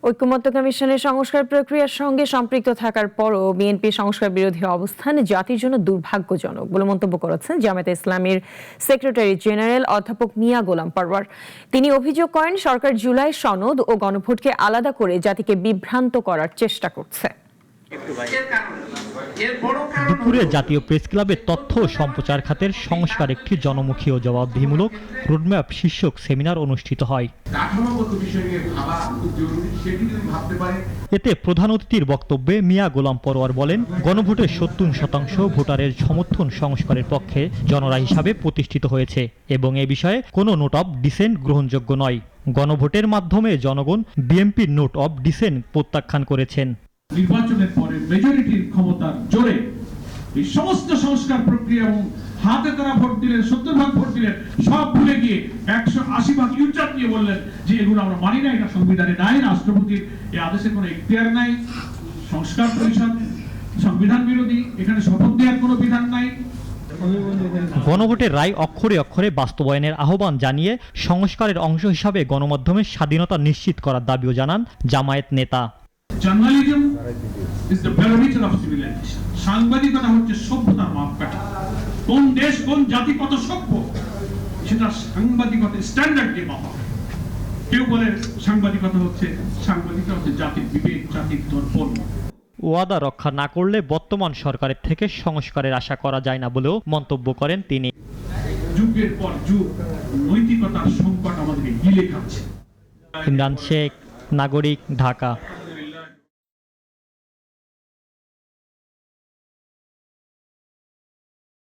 ঐকমত্য কমিশনের সংস্কার প্রক্রিয়ার সঙ্গে সম্পৃক্ত থাকার পরও বিএনপি সংস্কার বিরোধী অবস্থান জাতির জন্য দুর্ভাগ্যজনক বলে মন্তব্য করেছেন জামায়াতে ইসলামীর সেক্রেটারি জেনারেল অধ্যাপক মিয়া গোলাম পরওয়ার। তিনি অভিযোগ করেন সরকার জুলাই সনদ ও গণভোটকে আলাদা করে জাতিকে বিভ্রান্ত করার চেষ্টা করছে। দুপুরে জাতীয় প্রেস ক্লাবের তথ্য ও সম্প্রচার খাতের সংস্কার একটি জনমুখী ও জবাবদিহিমূলক রোডম্যাপ শীর্ষক সেমিনার অনুষ্ঠিত হয়। এতে প্রধান অতিথির বক্তব্যে মিয়া গোলাম পরওয়ার বলেন, গণভোটের ৭০% ভোটারের সমর্থন সংস্কারের পক্ষে জনরা হিসাবে প্রতিষ্ঠিত হয়েছে এবং এ বিষয়ে কোনো নোট অব ডিসেন্ট গ্রহণযোগ্য নয়। গণভোটের মাধ্যমে জনগণ বিএনপির নোট অব ডিসেন্ট প্রত্যাখ্যান করেছেন। নির্বাচনের পরে মেজরিটির ক্ষমতার জোরে এই সমস্ত সংস্কার প্রক্রিয়া এবং হাতে তারা ভোট দিলেন, ৭০% ভোট দিলেন, সব ভুলে গিয়ে ১৮০% ইউচাপ দিয়ে বললেন যে এগুলো আমরা মানি না, এটা সংবিধানে নাই, রাষ্ট্রপতির এই আদেশের কোনো এখতিয়ার নাই, সংস্কার পরিষদ সংবিধান বিরোধী, এখানে শপথ দেওয়ার কোনো বিধান নাই। গণভোটের রায় অক্ষরে অক্ষরে বাস্তবায়নের আহ্বান জানিয়ে সংস্কারের অংশ হিসাবে গণমাধ্যমের স্বাধীনতা নিশ্চিত করার দাবিও জানান জামায়াত নেতা। Journalism is the barometer of civilisation. সাংবাদিকতা হচ্ছে সভ্যতার মাপকাঠি। কোন দেশ কোন জাতি কত সভ্য সেটা সাংবাদিকতার স্ট্যান্ডার্ড দিয়ে মাপা। কেউ বলে সাংবাদিকতা হচ্ছে জাতির বিবেক, জাতির দর্পণ। ওয়াদা রক্ষা না করলে বর্তমান সরকারের থেকে সংস্কারের আশা করা যায় না বলেও মন্তব্য করেন তিনি। যুগের পর যুগ নৈতিকতার সংকট আমাদেরকে গিলে খাচ্ছে। ইমরান শেখ, নাগরিক, ঢাকা।